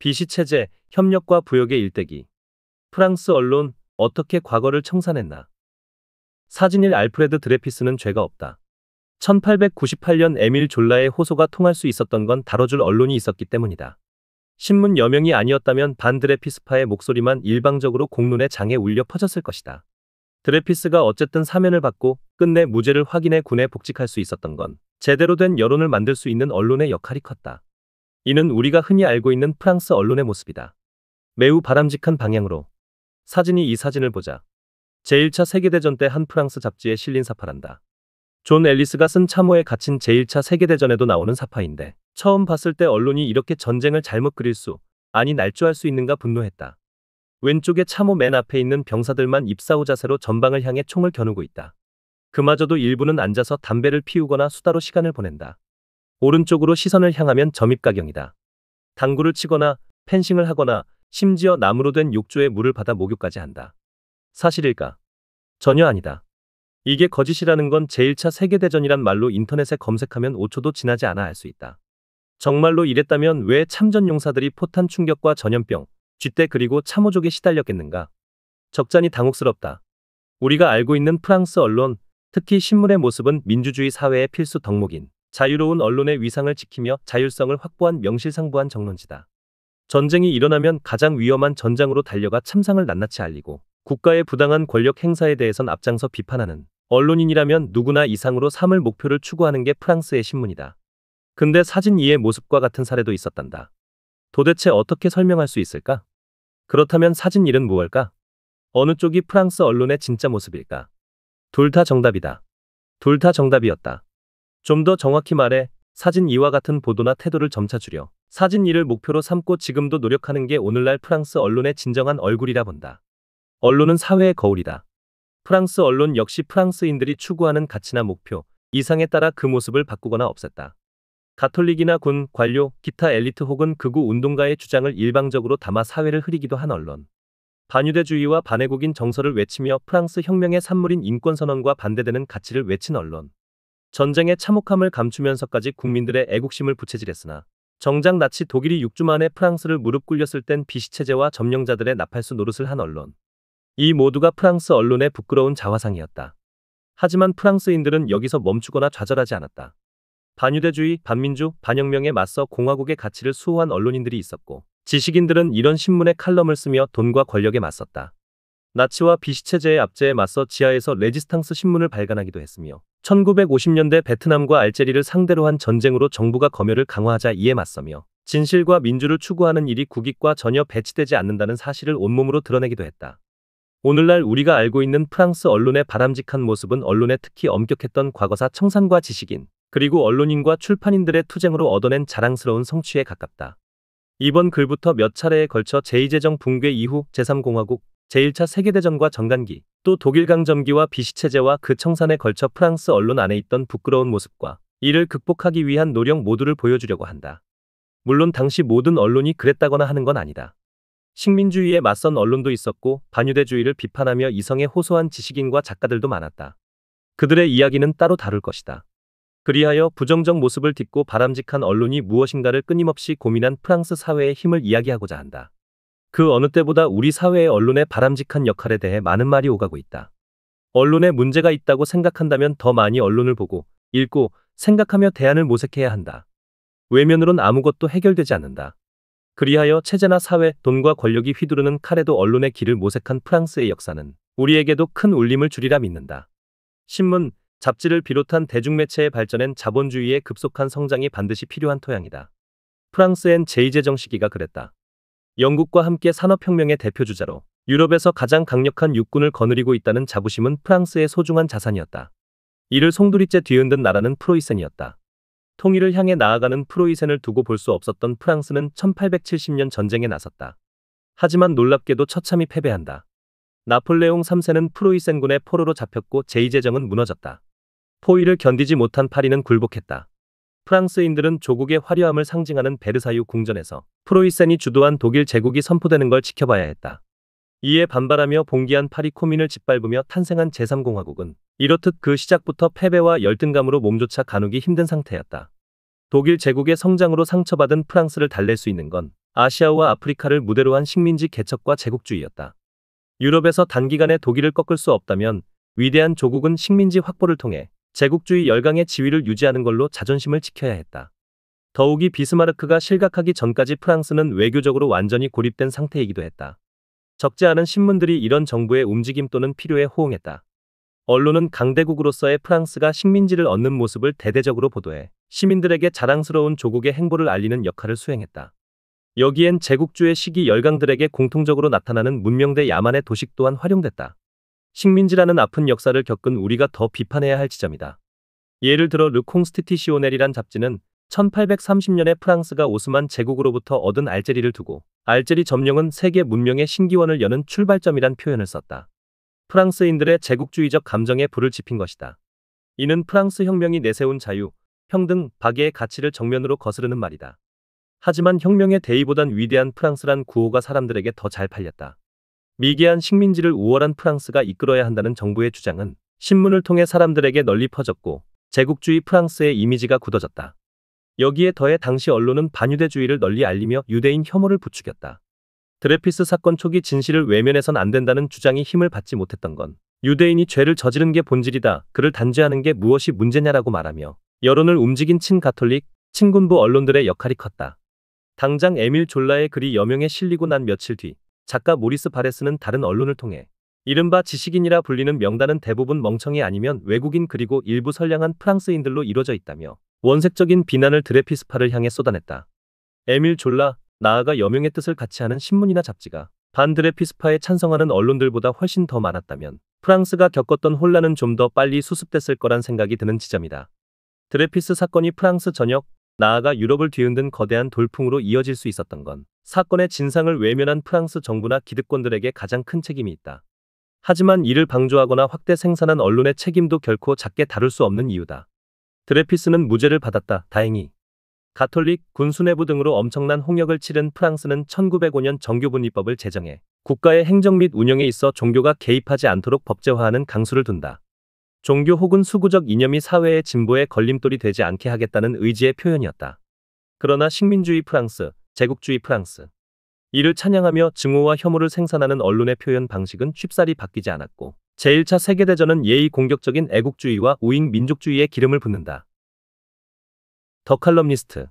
비시 체제, 협력과 부역의 일대기. 프랑스 언론, 어떻게 과거를 청산했나. 사진일 알프레드 드레피스는 죄가 없다. 1898년 에밀 졸라의 호소가 통할 수 있었던 건 다뤄줄 언론이 있었기 때문이다. 신문 여명이 아니었다면 반 드레피스파의 목소리만 일방적으로 공론의 장에 울려 퍼졌을 것이다. 드레피스가 어쨌든 사면을 받고 끝내 무죄를 확인해 군에 복직할 수 있었던 건 제대로 된 여론을 만들 수 있는 언론의 역할이 컸다. 이는 우리가 흔히 알고 있는 프랑스 언론의 모습이다. 매우 바람직한 방향으로. 이 사진을 보자. 제1차 세계대전 때 한 프랑스 잡지에 실린 사파란다. 존 앨리스가 쓴 참호에 갇힌 제1차 세계대전에도 나오는 사파인데 처음 봤을 때 언론이 이렇게 전쟁을 잘못 그릴 수, 아니 날조할 수 있는가 분노했다. 왼쪽에 참호 맨 앞에 있는 병사들만 입사후 자세로 전방을 향해 총을 겨누고 있다. 그마저도 일부는 앉아서 담배를 피우거나 수다로 시간을 보낸다. 오른쪽으로 시선을 향하면 점입가경이다. 당구를 치거나 펜싱을 하거나 심지어 나무로 된 욕조에 물을 받아 목욕까지 한다. 사실일까? 전혀 아니다. 이게 거짓이라는 건 제1차 세계대전이란 말로 인터넷에 검색하면 5초도 지나지 않아 알 수 있다. 정말로 이랬다면 왜 참전 용사들이 포탄 충격과 전염병, 쥐떼 그리고 참호족에 시달렸겠는가? 적잖이 당혹스럽다. 우리가 알고 있는 프랑스 언론, 특히 신문의 모습은 민주주의 사회의 필수 덕목인 자유로운 언론의 위상을 지키며 자율성을 확보한 명실상부한 정론지다. 전쟁이 일어나면 가장 위험한 전장으로 달려가 참상을 낱낱이 알리고 국가의 부당한 권력 행사에 대해선 앞장서 비판하는 언론인이라면 누구나 이상으로 삶을 목표를 추구하는 게 프랑스의 신문이다. 근데 사진 2의 모습과 같은 사례도 있었단다. 도대체 어떻게 설명할 수 있을까? 그렇다면 사진 1은 무엇일까? 어느 쪽이 프랑스 언론의 진짜 모습일까? 둘 다 정답이다. 둘 다 정답이었다. 좀 더 정확히 말해 사진 2와 같은 보도나 태도를 점차 줄여 사진 1을 목표로 삼고 지금도 노력하는 게 오늘날 프랑스 언론의 진정한 얼굴이라 본다. 언론은 사회의 거울이다. 프랑스 언론 역시 프랑스인들이 추구하는 가치나 목표, 이상에 따라 그 모습을 바꾸거나 없앴다. 가톨릭이나 군, 관료, 기타 엘리트 혹은 극우 운동가의 주장을 일방적으로 담아 사회를 흐리기도 한 언론. 반유대주의와 반애국인 정서를 외치며 프랑스 혁명의 산물인 인권선언과 반대되는 가치를 외친 언론. 전쟁의 참혹함을 감추면서까지 국민들의 애국심을 부채질했으나 정작 나치 독일이 6주 만에 프랑스를 무릎 꿇렸을 땐 비시체제와 점령자들의 나팔수 노릇을 한 언론. 이 모두가 프랑스 언론의 부끄러운 자화상이었다. 하지만 프랑스인들은 여기서 멈추거나 좌절하지 않았다. 반유대주의, 반민주, 반혁명에 맞서 공화국의 가치를 수호한 언론인들이 있었고 지식인들은 이런 신문의 칼럼을 쓰며 돈과 권력에 맞섰다. 나치와 비시체제의 압제에 맞서 지하에서 레지스탕스 신문을 발간하기도 했으며 1950년대 베트남과 알제리를 상대로 한 전쟁으로 정부가 검열을 강화하자 이에 맞서며 진실과 민주를 추구하는 일이 국익과 전혀 배치되지 않는다는 사실을 온몸으로 드러내기도 했다. 오늘날 우리가 알고 있는 프랑스 언론의 바람직한 모습은 언론에 특히 엄격했던 과거사 청산과 지식인, 그리고 언론인과 출판인들의 투쟁으로 얻어낸 자랑스러운 성취에 가깝다. 이번 글부터 몇 차례에 걸쳐 제2제정 붕괴 이후 제3공화국, 제1차 세계대전과 전간기, 또 독일 강점기와 비시체제와 그 청산에 걸쳐 프랑스 언론 안에 있던 부끄러운 모습과 이를 극복하기 위한 노력 모두를 보여주려고 한다. 물론 당시 모든 언론이 그랬다거나 하는 건 아니다. 식민주의에 맞선 언론도 있었고 반유대주의를 비판하며 이성에 호소한 지식인과 작가들도 많았다. 그들의 이야기는 따로 다룰 것이다. 그리하여 부정적 모습을 딛고 바람직한 언론이 무엇인가를 끊임없이 고민한 프랑스 사회의 힘을 이야기하고자 한다. 그 어느 때보다 우리 사회의 언론의 바람직한 역할에 대해 많은 말이 오가고 있다. 언론에 문제가 있다고 생각한다면 더 많이 언론을 보고, 읽고, 생각하며 대안을 모색해야 한다. 외면으론 아무것도 해결되지 않는다. 그리하여 체제나 사회, 돈과 권력이 휘두르는 칼에도 언론의 길을 모색한 프랑스의 역사는 우리에게도 큰 울림을 주리라 믿는다. 신문, 잡지를 비롯한 대중매체의 발전엔 자본주의의 급속한 성장이 반드시 필요한 토양이다. 프랑스엔 제2제정 시기가 그랬다. 영국과 함께 산업혁명의 대표주자로 유럽에서 가장 강력한 육군을 거느리고 있다는 자부심은 프랑스의 소중한 자산이었다. 이를 송두리째 뒤흔든 나라는 프로이센이었다. 통일을 향해 나아가는 프로이센을 두고 볼 수 없었던 프랑스는 1870년 전쟁에 나섰다. 하지만 놀랍게도 처참히 패배한다. 나폴레옹 3세는 프로이센군의 포로로 잡혔고 제2제정은 무너졌다. 포위를 견디지 못한 파리는 굴복했다. 프랑스인들은 조국의 화려함을 상징하는 베르사유 궁전에서 프로이센이 주도한 독일 제국이 선포되는 걸 지켜봐야 했다. 이에 반발하며 봉기한 파리 코민을 짓밟으며 탄생한 제3공화국은 이렇듯 그 시작부터 패배와 열등감으로 몸조차 가누기 힘든 상태였다. 독일 제국의 성장으로 상처받은 프랑스를 달랠 수 있는 건 아시아와 아프리카를 무대로 한 식민지 개척과 제국주의였다. 유럽에서 단기간에 독일을 꺾을 수 없다면 위대한 조국은 식민지 확보를 통해 제국주의 열강의 지위를 유지하는 걸로 자존심을 지켜야 했다. 더욱이 비스마르크가 실각하기 전까지 프랑스는 외교적으로 완전히 고립된 상태이기도 했다. 적지 않은 신문들이 이런 정부의 움직임 또는 필요에 호응했다. 언론은 강대국으로서의 프랑스가 식민지를 얻는 모습을 대대적으로 보도해 시민들에게 자랑스러운 조국의 행보를 알리는 역할을 수행했다. 여기엔 제국주의 시기 열강들에게 공통적으로 나타나는 문명대 야만의 도식 또한 활용됐다. 식민지라는 아픈 역사를 겪은 우리가 더 비판해야 할 지점이다. 예를 들어 르 콩스티티시오넬이란 잡지는 1830년에 프랑스가 오스만 제국으로부터 얻은 알제리를 두고 알제리 점령은 세계 문명의 신기원을 여는 출발점이란 표현을 썼다. 프랑스인들의 제국주의적 감정에 불을 지핀 것이다. 이는 프랑스 혁명이 내세운 자유, 평등, 박애의 가치를 정면으로 거스르는 말이다. 하지만 혁명의 대의보단 위대한 프랑스란 구호가 사람들에게 더 잘 팔렸다. 미개한 식민지를 우월한 프랑스가 이끌어야 한다는 정부의 주장은 신문을 통해 사람들에게 널리 퍼졌고 제국주의 프랑스의 이미지가 굳어졌다. 여기에 더해 당시 언론은 반유대주의를 널리 알리며 유대인 혐오를 부추겼다. 드레피스 사건 초기 진실을 외면해선 안 된다는 주장이 힘을 받지 못했던 건 유대인이 죄를 저지른 게 본질이다. 그를 단죄하는 게 무엇이 문제냐라고 말하며 여론을 움직인 친가톨릭, 친군부 언론들의 역할이 컸다. 당장 에밀 졸라의 글이 여명에 실리고 난 며칠 뒤 작가 모리스 바레스는 다른 언론을 통해 이른바 지식인이라 불리는 명단은 대부분 멍청이 아니면 외국인 그리고 일부 선량한 프랑스인들로 이루어져 있다며 원색적인 비난을 드레피스파를 향해 쏟아냈다. 에밀 졸라, 나아가 여명의 뜻을 같이 하는 신문이나 잡지가 반 드레피스파에 찬성하는 언론들보다 훨씬 더 많았다면 프랑스가 겪었던 혼란은 좀 더 빨리 수습됐을 거란 생각이 드는 지점이다. 드레피스 사건이 프랑스 전역, 나아가 유럽을 뒤흔든 거대한 돌풍으로 이어질 수 있었던 건 사건의 진상을 외면한 프랑스 정부나 기득권들에게 가장 큰 책임이 있다. 하지만 이를 방조하거나 확대 생산한 언론의 책임도 결코 작게 다룰 수 없는 이유다. 드레피스는 무죄를 받았다. 다행히. 가톨릭, 군수내부 등으로 엄청난 홍역을 치른 프랑스는 1905년 정교분리법을 제정해 국가의 행정 및 운영에 있어 종교가 개입하지 않도록 법제화하는 강수를 둔다. 종교 혹은 수구적 이념이 사회의 진보에 걸림돌이 되지 않게 하겠다는 의지의 표현이었다. 그러나 식민주의 프랑스, 제국주의 프랑스. 이를 찬양하며 증오와 혐오를 생산하는 언론의 표현 방식은 쉽사리 바뀌지 않았고 제1차 세계대전은 예의 공격적인 애국주의와 우익 민족주의에 기름을 붓는다. 더 칼럼니스트